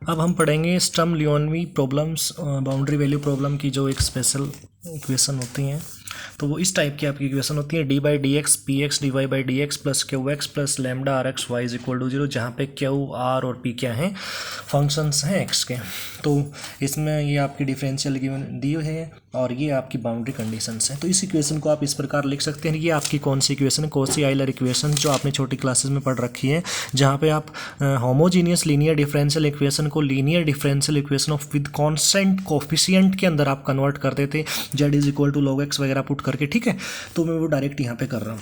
अब हम पढ़ेंगे Sturm Liouville problems, boundary value problem की जो एक स्पेशल इक्वेशन होती हैं। तो वो इस टाइप की आपकी इक्वेशन होती है, d by d x P x d y by d x plus Q x plus lambda R x y is equal to zero, जहाँ पे क्यू आर और पी क्या हैं, फंक्शंस हैं एक्स के। तो इसमें ये आपकी डिफरेंशियल गिवन दी हुई है और ये आपकी बाउंड्री कंडीशंस हैं। तो इस इक्वेशन को आप इस प्रकार लिख सकते हैं, ये आपकी कौन सी इक्वेशन है, कॉची आइलर इक्वेशन, जो आपने छोटी क्लासेस में पढ़ रखी है, जहाँ पे आप होमोजीनियस लीनियर डिफरेंशियल इक्वेशन को linear differential equation of with constant coefficient के अंदर आप कन्वर्ट कर देते, z is equal to log x वगैरह पुट करके, ठीक है। तो मैं वो डायरेक्ट यहाँ पे कर रहा हूँ,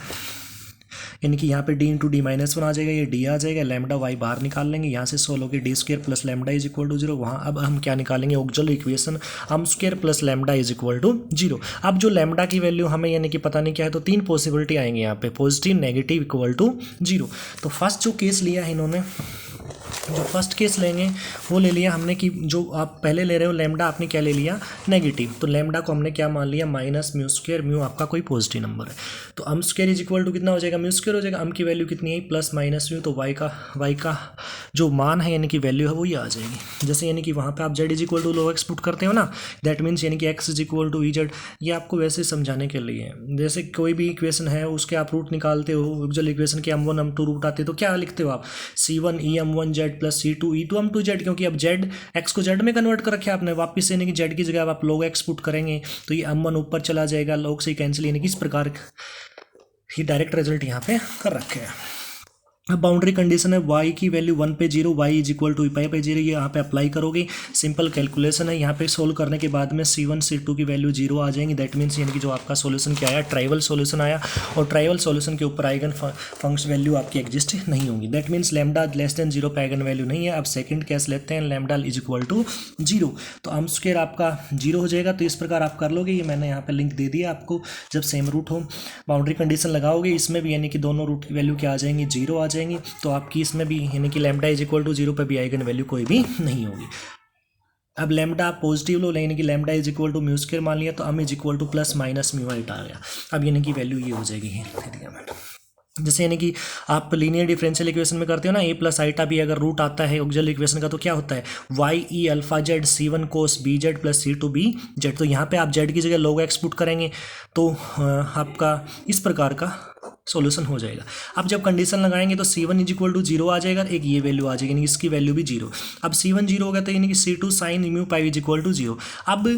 यानी कि यहाँ पे D into D minus one आ जाएगा, ये डी आ जाएगा, लैम्डा वाई बाहर निकाल लेंगे, यहाँ से सोल्व होगी D square plus lambda is equal to zero. वहाँ अब हम क्या निकालेंगे, auxiliary equation m square plus lambda is equal to zero. अब जो लैम्डा की वैल्यू हमें यानी कि पता नहीं क्या है, तो तीन पॉसिबिलिटी आएंगे यहाँ पे, positive negative equal to zero. तो फर्स्ट जो केस लिया है इन्होंने, जो फर्स्ट केस लेंगे वो ले लिया हमने कि जो आप पहले ले रहे हो लैम्डा, आपने क्या ले लिया, नेगेटिव। तो लैम्डा को हमने क्या मान लिया, माइनस म्यू स्क्वायर, म्यू आपका कोई पॉजिटिव नंबर है। तो m square is equal to कितना हो जाएगा, म्यू स्क्वायर हो जाएगा, एम की वैल्यू कितनी है प्लस माइनस म्यू, तो वाई का जो मान है यानी कि वैल्यू है वो ये आ जाएगी। जैसे यानी कि वहाँ पे आप z is equal to log x put करते हो ना, दैट मीन्स यानी कि x is equal to e z. ये आपको वैसे समझाने के लिए, जैसे कोई भी इक्वेशन है उसके आप रूट निकालते हो, जब इक्वेशन के m1 m2 रूट आते हो तो क्या लिखते हो आप, c1 em1 z plus c2 e2 m2 z, क्योंकि अब z x को z में कन्वर्ट कर रखे आपने, वापस यानी कि z की जगह आप log x पुट करेंगे तो ये m1 ऊपर चला जाएगा, log से कैंसिल, यानी कि इस प्रकार ही डायरेक्ट रिजल्ट यहाँ पे कर रखे हैं। अब बाउंड्री कंडीशन है y की वैल्यू 1 पे 0, y इज इक्वल टू पाई पे 0, ये यहाँ पे अप्लाई करोगे, सिंपल कैलकुलेशन है। यहाँ पे सोल्व करने के बाद में c1 c2 की वैल्यू 0 आ जाएंगी, दैट मीन्स यानी कि जो आपका सोल्यूशन क्या आया, ट्राइवल सोल्यूशन आया, और ट्राइवल सोल्यूशन के ऊपर आइगन फंक्शन वैल्यू आपकी एग्जिस्ट नहीं होंगी, that means lambda less than 0 पे आइगन वैल्यू नहीं है। अब सेकंड केस लेते हैं, लैम्डा इज इक्वल टू 0, तो एम स्क्वायर आपका 0 हो जाएगा। तो इस प्रकार आप कर लोगे, ये मैंने यहाँ पे लिंक दे दिया आपको, जब सेम रूट हो बाउंड्री कंडीशन लगाओगे, इसमें भी यानी कि दोनों रूट की वैल्यू क्या आ जाएंगी, 0 आ जाएंगी। तो आपकी इसमें भी यानी कि लैम्डा इज इक्वल टू 0 पे भी आइगन वैल्यू कोई भी नहीं होगी। अब लैम्डा पॉजिटिव लो, यानी कि lambda is equal to mu square मान लिया, तो M is equal to plus minus mu आइट आ गया। अब यानी कि वैल्यू ये हो जाएगी, जैसे यानी कि आप लीनियर डिफरेंशियल इक्वेशन में करते हो ना, ए प्लस आइटा भी अगर रूट आता है ऑक्सिलरी इक्वेशन का, तो क्या होता है, Y E alpha Z c1 cos B Z plus c2 B Z. तो यहाँ पे आप जेड की जगह log x पुट करेंगे तो आपका इस प्रकार का सॉल्यूशन हो जाएगा। अब जब कंडीशन लगाएंगे तो c1 इज इक्वल टू 0 आ जाएगा, एक ये वैल्यू आ जाएगी, यानी इसकी वैल्यू भी 0। अब c1 0 हो गया तो यानी कि c2 sine mu pi is equal to 0। अब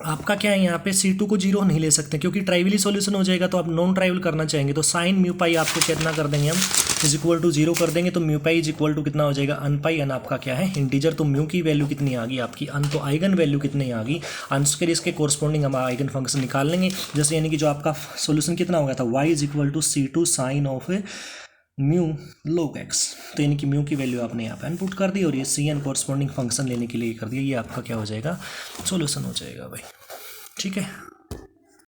आपका क्या है, यहाँ पे c2 को 0 नहीं ले सकते क्योंकि ट्राइवली सॉल्यूशन हो जाएगा, तो आप नॉन ट्राइवल करना चाहेंगे, तो साइन म्यू पाई आपको कितना कर देंगे हम, इज इक्वल टू 0 कर देंगे, तो mu pi is equal to कितना हो जाएगा, अन पाई, अन आपका क्या है इंटीजर, तो म्यू की वैल्यू कितनी आ गई आपकी अन, तो आइगन वैल्यू कितनी आ गई अन स्क्वायर, इसके कोरस्पॉन्डिंग हम आइगन फंक्शन निकाल लेंगे। जैसे यानी कि जो आपका सोल्यूशन कितना हो गया था, y is equal to c2 sine of mu log x, तो यानी कि म्यू की वैल्यू आपने यहाँ पे इनपुट कर दी और ये सी एन कोरस्पॉन्डिंग फंक्शन लेने के लिए कर दिया, ये आपका क्या हो जाएगा, सोल्यूशन हो जाएगा भाई, ठीक है।